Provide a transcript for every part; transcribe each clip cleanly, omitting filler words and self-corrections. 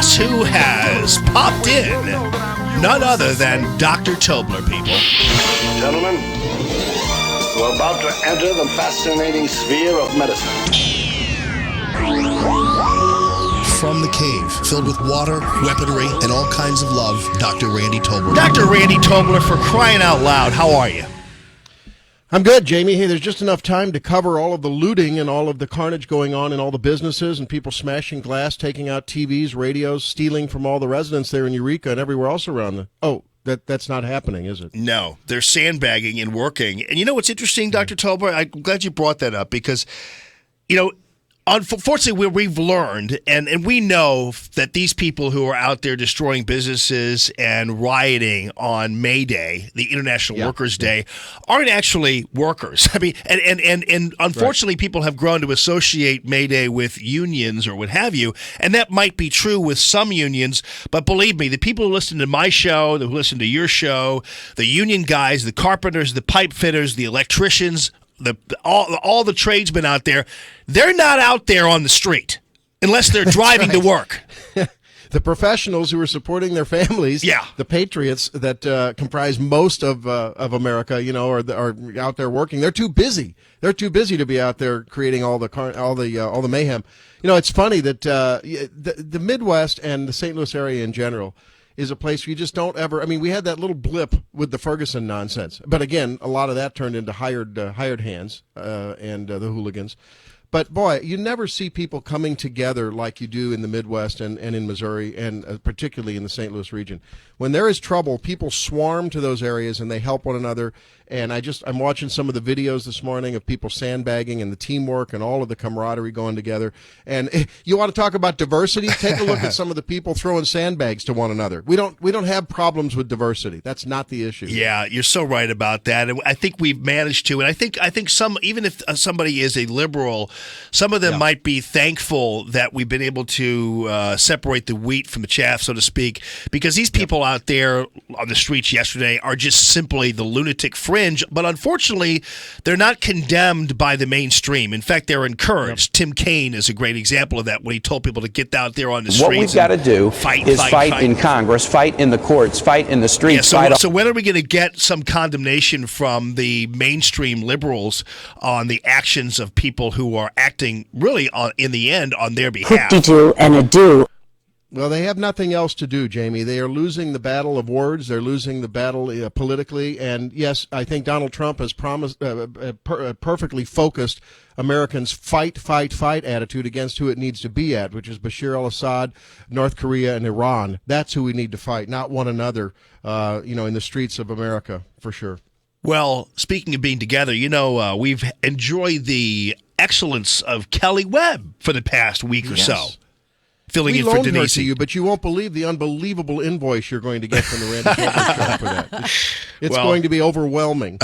guess who has popped in? None other than Dr. Tobler, people. Gentlemen, we're about to enter the fascinating sphere of medicine. From the cave, filled with water, weaponry, and all kinds of love, Dr. Randy Tobler. Dr. Randy Tobler, for crying out loud, how are you? I'm good, Jamie. Hey, there's just enough time to cover all of the looting and all of the carnage going on in all the businesses and people smashing glass, taking out TVs, radios, stealing from all the residents there in Eureka and everywhere else around. That's not happening, is it? No, they're sandbagging and working. And you know what's interesting, Dr. Tobler? I'm glad you brought that up because, unfortunately, we've learned, and we know that these people who are out there destroying businesses and rioting on May Day, the International Workers' Day, aren't actually workers. I mean, and unfortunately, people have grown to associate May Day with unions or what have you, and that might be true with some unions, but believe me, the people who listen to my show, who listen to your show, the union guys, the carpenters, the pipe fitters, the electricians, all the tradesmen out there, they're not out there on the street unless they're driving to work. The professionals who are supporting their families, the patriots that comprise most of America, are out there working. They're too busy. They're too busy to be out there creating all the mayhem. It's funny that the Midwest and the St. Louis area in general is a place you just don't ever. I mean, we had that little blip with the Ferguson nonsense, but again, a lot of that turned into hired hands and the hooligans. But boy, you never see people coming together like you do in the Midwest and in Missouri, and particularly in the St. Louis region. When there is trouble, people swarm to those areas and they help one another. And I'm watching some of the videos this morning of people sandbagging and the teamwork and all of the camaraderie going together. And you want to talk about diversity? Take a look at some of the people throwing sandbags to one another. We don't have problems with diversity. That's not the issue. Yeah, you're so right about that. And I think we've managed to. And I think some, even if somebody is a liberal, some of them might be thankful that we've been able to separate the wheat from the chaff, so to speak, because these people out there on the streets yesterday are just simply the lunatic fringe. But unfortunately, they're not condemned by the mainstream. In fact, they're encouraged. Tim Kaine is a great example of that when he told people to get out there on the streets. What we've got to do is fight in Congress, fight in the courts, fight in the streets. So when are we going to get some condemnation from the mainstream liberals on the actions of people who are acting really, in the end, on their behalf? 52 and a do. Well, they have nothing else to do, Jamie. They are losing the battle of words. They're losing the battle politically. And, yes, I think Donald Trump has promised perfectly focused Americans' fight attitude against who it needs to be at, which is Bashar al-Assad, North Korea, and Iran. That's who we need to fight, not one another, in the streets of America, for sure. Well, speaking of being together, we've enjoyed the excellence of Kelly Webb for the past week or so. Filling in for Denise. Her to you, but you won't believe the unbelievable invoice you're going to get from the Randy Tobler show for that. It's going to be overwhelming.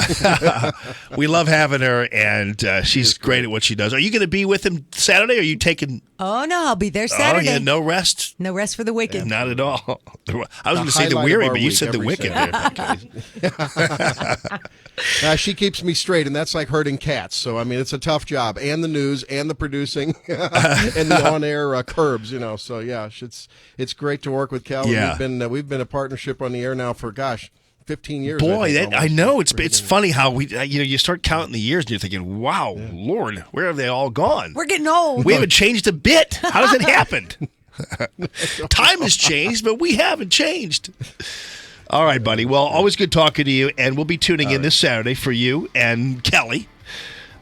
We love having her, and she's great at what she does. Are you going to be with him Saturday, or are you taking... Oh, no, I'll be there Saturday. Oh, yeah, no rest? No rest for the wicked. Not at all. I was going to say the weary, but you said the wicked there. She keeps me straight, and that's like herding cats. So, I mean, it's a tough job. And the news, and the producing, and the on-air curbs, So, yeah, it's great to work with Cal. Yeah. We've been a partnership on the air now for, 15 years. Boy, I know. It's funny how you start counting the years and you're thinking, wow, Lord, where have they all gone? We're getting old. We haven't changed a bit. How does it happen? Time has changed, but we haven't changed. All right, buddy. Well, always good talking to you, and we'll be tuning in this Saturday for you and Kelly.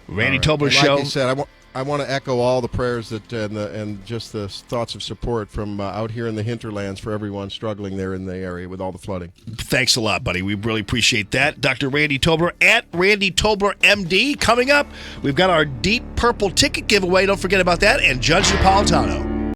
Randy Tobler Show. Like you said, I want to echo all the prayers and just the thoughts of support from out here in the hinterlands for everyone struggling there in the area with all the flooding. Thanks a lot, buddy. We really appreciate that. Dr. Randy Tobler at Randy Tobler MD. Coming up, we've got our Deep Purple ticket giveaway. Don't forget about that. And Judge Napolitano.